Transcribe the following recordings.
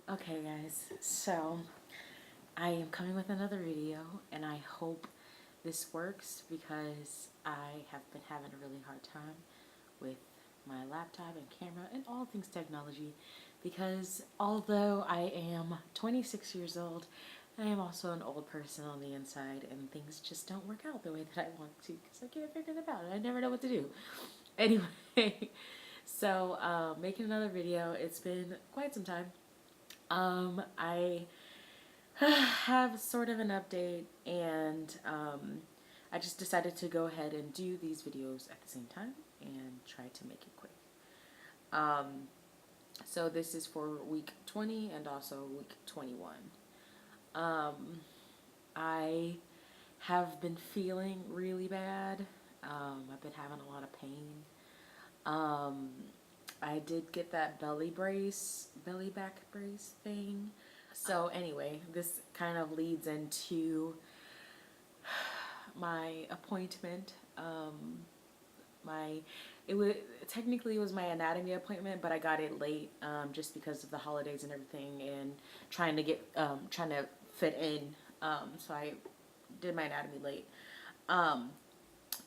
Okay, guys, so I am coming with another video, and I hope this works because I have been having a really hard time with my laptop and camera and all things technology. Because although I am 26 years old, I am also an old person on the inside, and things just don't work out the way that I want to because I can't figure them out. I never know what to do. Anyway, so making another video. It's been quite some time. I have sort of an update, and I just decided to go ahead and do these videos at the same time and try to make it quick. So this is for week 20 and also week 21. I have been feeling really bad. I've been having a lot of pain. I did get that belly back brace thing. So anyway, this kind of leads into my appointment. My it was technically it was my anatomy appointment, but I got it late just because of the holidays and everything, and trying to fit in. So I did my anatomy late.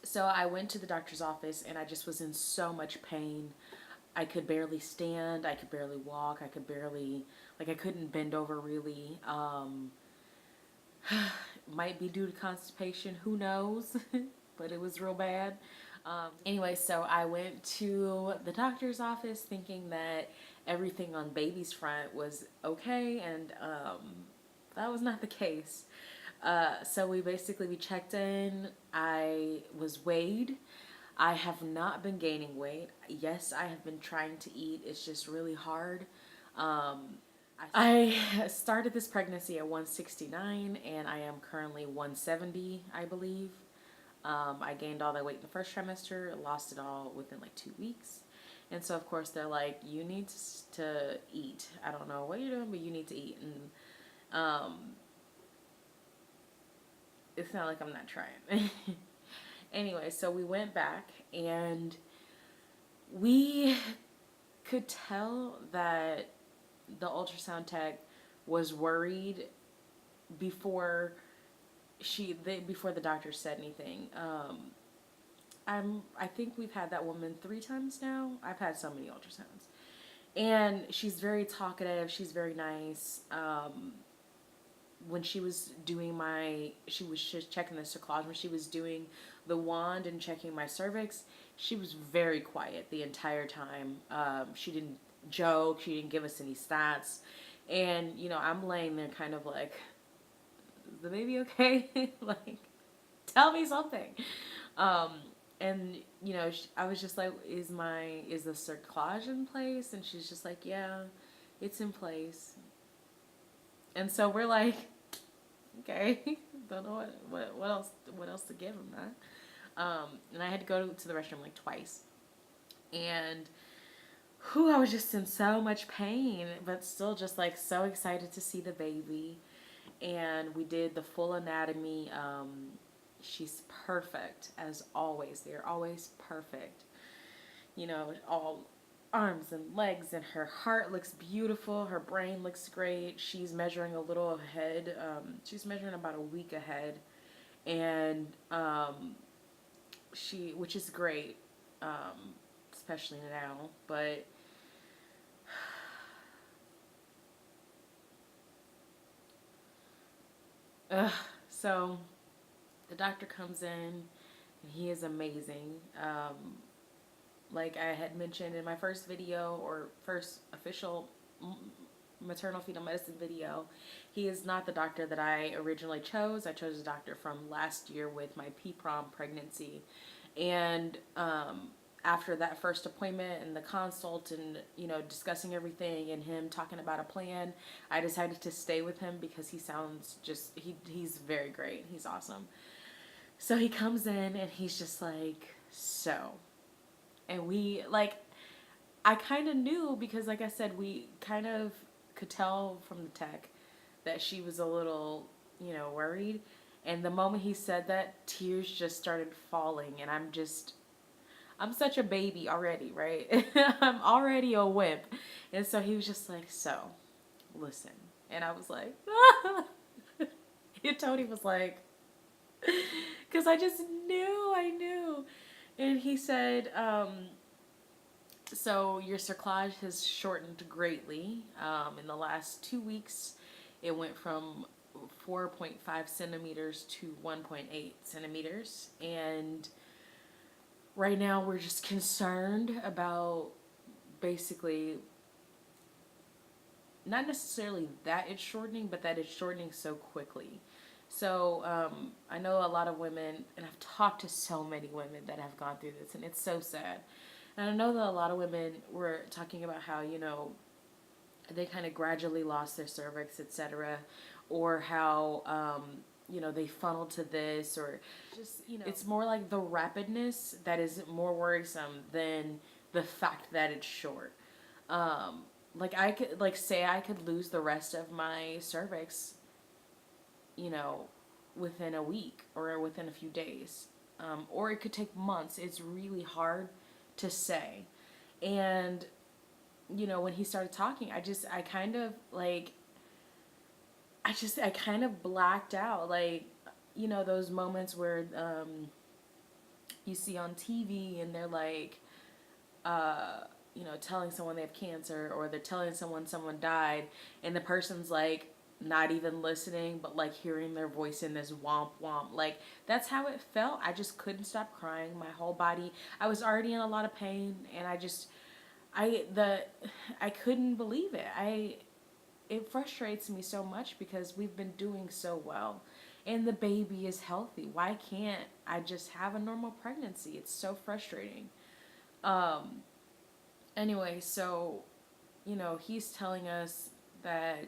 So I went to the doctor's office, and I just was in so much pain. I could barely stand. I could barely walk. I could barely, like, I couldn't bend over really. Might be due to constipation. Who knows? But it was real bad. Anyway, so I went to the doctor's office thinking that everything on baby's front was okay, and that was not the case. So we checked in. I was weighed. I have not been gaining weight. Yes, I have been trying to eat. It's just really hard. I started this pregnancy at 169, and I am currently 170, I believe. I gained all that weight in the first trimester, lost it all within like 2 weeks. And so, of course, they're like, you need to eat. I don't know what you're doing, but you need to eat. And it's not like I'm not trying. Anyway, so we went back, and we could tell that the ultrasound tech was worried before before the doctor said anything. I think we've had that woman 3 times now. I've had so many ultrasounds, and she's very talkative. She's very nice. When she was doing she was just checking the cerclage. When she was doing the wand and checking my cervix, she was very quiet the entire time. She didn't joke. She didn't give us any stats. And, I'm laying there kind of like, is the baby okay? Like, tell me something. Um, and, I was just like, is the cerclage in place? And she's just like, yeah, it's in place. And so we're like, okay, don't know what else to give him that. And I had to go to the restroom like twice, and I was just in so much pain, but still just like so excited to see the baby. And we did the full anatomy. She's perfect as always. They're always perfect. All arms and legs, and her heart looks beautiful. Her brain looks great. She's measuring a little ahead. She's measuring about a week ahead, and which is great, especially now. But so the doctor comes in, and he is amazing. Like I had mentioned in my first video, or first official maternal fetal medicine video, he is not the doctor that I originally chose. I chose a doctor from last year with my prom pregnancy. And after that first appointment and the consult, and discussing everything and him talking about a plan, I decided to stay with him because he sounds he's very great. He's awesome. So he comes in, and he's just like, so, and I kind of knew, because like I said, we kind of could tell from the tech that she was a little, worried. And the moment he said that, tears just started falling, and I'm such a baby already, right? I'm already a wimp. And so he was just like, so, listen. And I was like, and Tony was like, because I knew. And he said, so your cerclage has shortened greatly. In the last 2 weeks, it went from 4.5 centimeters to 1.8 centimeters. And right now we're just concerned about basically not necessarily that it's shortening, but that it's shortening so quickly. So I know a lot of women, and I've talked to so many women that have gone through this, and it's so sad. And I know that a lot of women were talking about how, they kind of gradually lost their cervix, etc., or how, they funneled to this, or just, it's more like the rapidness that is more worrisome than the fact that it's short. Like I could, like, say I could lose the rest of my cervix, you know, within a week or within a few days. Or it could take months. It's really hard to say. And, when he started talking, I kind of like, I kind of blacked out. Like, those moments where you see on TV and they're like, telling someone they have cancer, or they're telling someone died, and the person's like not even listening, but like hearing their voice in this womp womp. Like, that's how it felt. I just couldn't stop crying. My whole body, I was already in a lot of pain, and I couldn't believe it. It frustrates me so much because we've been doing so well and the baby is healthy. Why can't I just have a normal pregnancy? It's so frustrating. Anyway, so, he's telling us that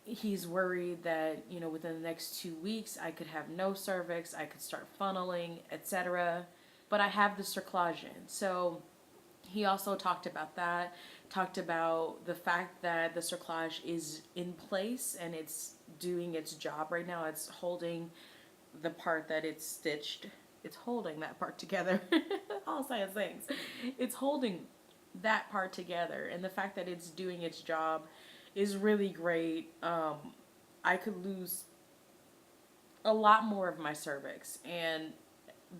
he's worried that, within the next 2 weeks I could have no cervix, I could start funneling, etc. But I have the cerclagen. So he also talked about that, talked about the fact that the cerclage is in place and it's doing its job right now. It's holding the part that it's stitched. It's holding that part together. All science things. It's holding that part together, and the fact that it's doing its job is really great. I could lose a lot more of my cervix, and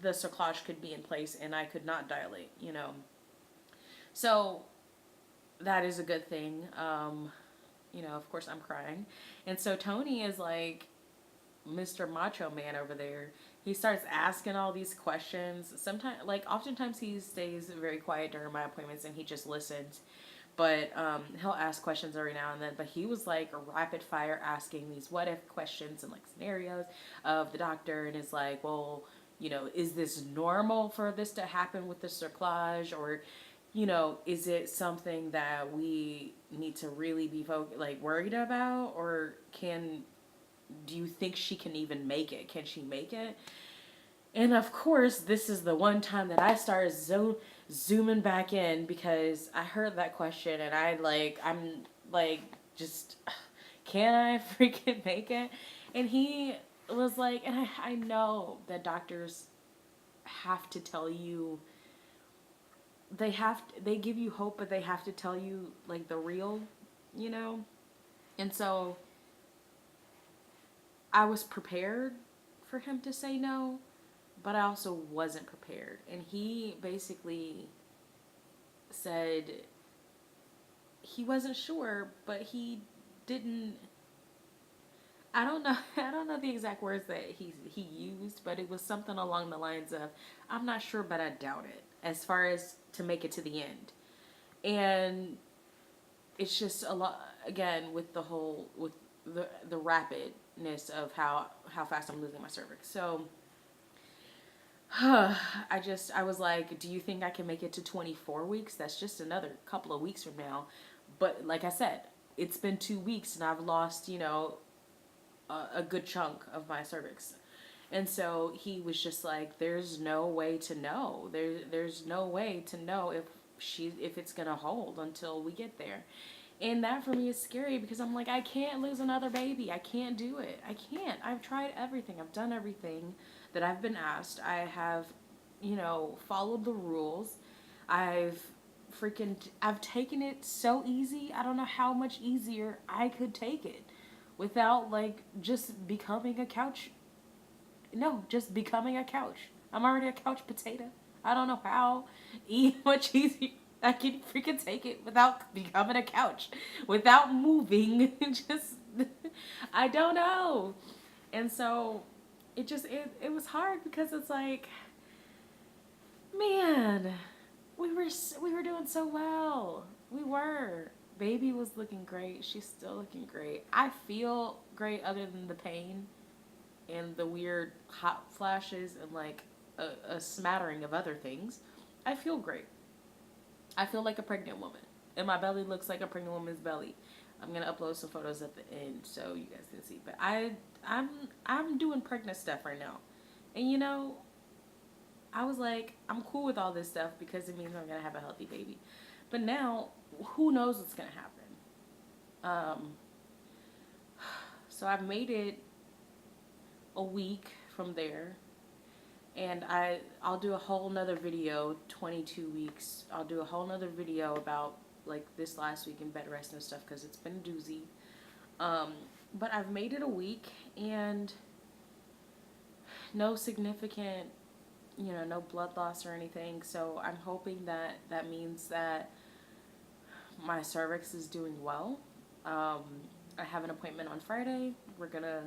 the cerclage could be in place, and I could not dilate. So that is a good thing. Of course I'm crying, and so Tony is like Mr. Macho Man over there. He starts asking all these questions. Oftentimes he stays very quiet during my appointments and he just listens. But he'll ask questions every now and then. But he was like rapid fire asking these what if questions and like scenarios of the doctor, and is like, well, is this normal for this to happen with the cerclage, or is it something that we need to really be worried about, or do you think she can even make it? Can she make it? And of course, this is the one time that I started zooming back in, because I heard that question and I'm like, just, can I freaking make it? And he was like, and I know that doctors have to tell you, they give you hope, but they have to tell you like the real, And so I was prepared for him to say no, but I also wasn't prepared. And he basically said he wasn't sure, but he didn't. I don't know the exact words that he used, but it was something along the lines of, I'm not sure, but I doubt it, as far as to make it to the end. And it's just a lot, again, with the rapidness of how fast I'm losing my cervix. So I was like, do you think I can make it to 24 weeks? That's just another couple of weeks from now. But like I said, it's been 2 weeks and I've lost, a good chunk of my cervix. And so he was just like, there's no way to know. There's no way to know if it's going to hold until we get there. And that for me is scary, because I'm like, I can't lose another baby. I can't do it. I can't. I've tried everything. I've done everything that I've been asked. I have, followed the rules. I've I've taken it so easy. I don't know how much easier I could take it without like just becoming a couch. No, just becoming a couch. I'm already a couch potato. I don't know how much easier I can freaking take it without becoming a couch, without moving. Just, I don't know. And so it was hard because it's like, man, we were doing so well. We were. Baby was looking great. She's still looking great. I feel great other than the pain and the weird hot flashes and like a smattering of other things. I feel great. I feel like a pregnant woman. And my belly looks like a pregnant woman's belly. I'm gonna upload some photos at the end so you guys can see. But I'm doing pregnant stuff right now. And you know, I was like, I'm cool with all this stuff because it means I'm gonna have a healthy baby. But now, who knows what's gonna happen? So I've made it a week from there, and I'll do a whole nother video, 22 weeks. I'll do a whole nother video about like this last week in bed rest and stuff because it's been a doozy. But I've made it a week and no significant, you know, no blood loss or anything. So I'm hoping that that means that my cervix is doing well. I have an appointment on Friday. We're gonna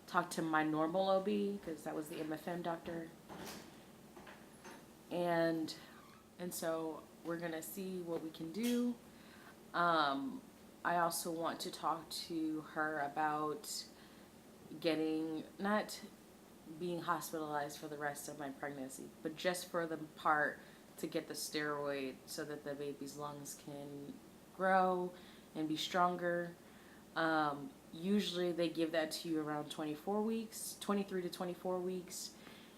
talk to my normal OB because that was the MFM doctor, and so we're gonna see what we can do. I also want to talk to her about getting, not being hospitalized for the rest of my pregnancy, but just for the part to get the steroid so that the baby's lungs can grow and be stronger. Usually they give that to you around 24 weeks, 23 to 24 weeks,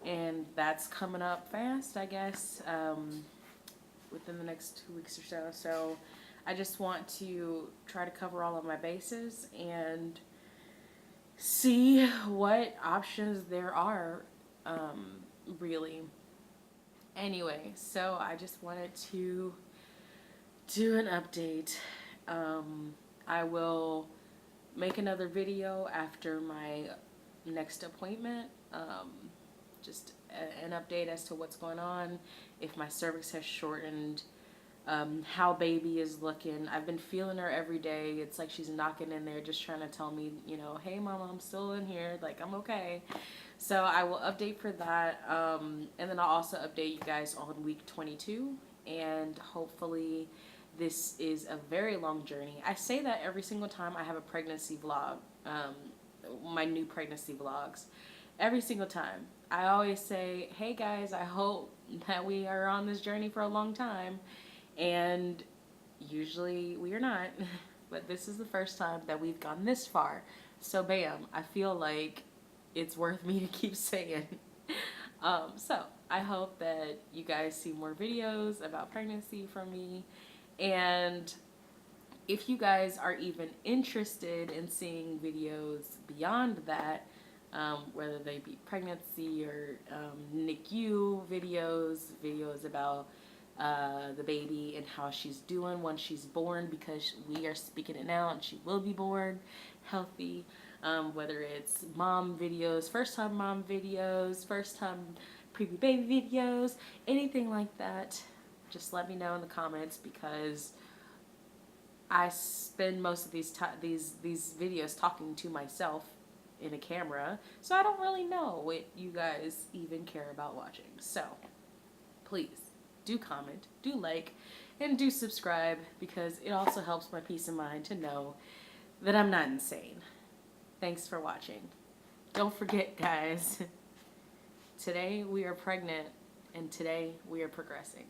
and that's coming up fast, I guess, within the next 2 weeks or so. So I just want to try to cover all of my bases and see what options there are, really. Anyway, so I just wanted to do an update. I will make another video after my next appointment, just an update as to what's going on, if my cervix has shortened, how baby is looking. I've been feeling her every day. It's like she's knocking in there just trying to tell me, you know, hey mama, I'm still in here, like I'm okay. So I will update for that, and then I'll also update you guys on week 22, and hopefully this is a very long journey. I say that every single time I have a pregnancy vlog, my new pregnancy vlogs. Every single time. I always say, hey guys, I hope that we are on this journey for a long time. And usually we are not. But this is the first time that we've gone this far. So bam, I feel like it's worth me to keep saying. So I hope that you guys see more videos about pregnancy from me. And if you guys are even interested in seeing videos beyond that, whether they be pregnancy or NICU videos about the baby and how she's doing when she's born, because we are speaking it now and she will be born healthy, whether it's mom videos, first time mom videos, first time preview baby videos, anything like that, just let me know in the comments, because I spend most of these videos talking to myself in a camera, so I don't really know what you guys even care about watching. So please do comment, do like, and do subscribe, because it also helps my peace of mind to know that I'm not insane. Thanks for watching. Don't forget, guys, today we are pregnant and today we are progressing.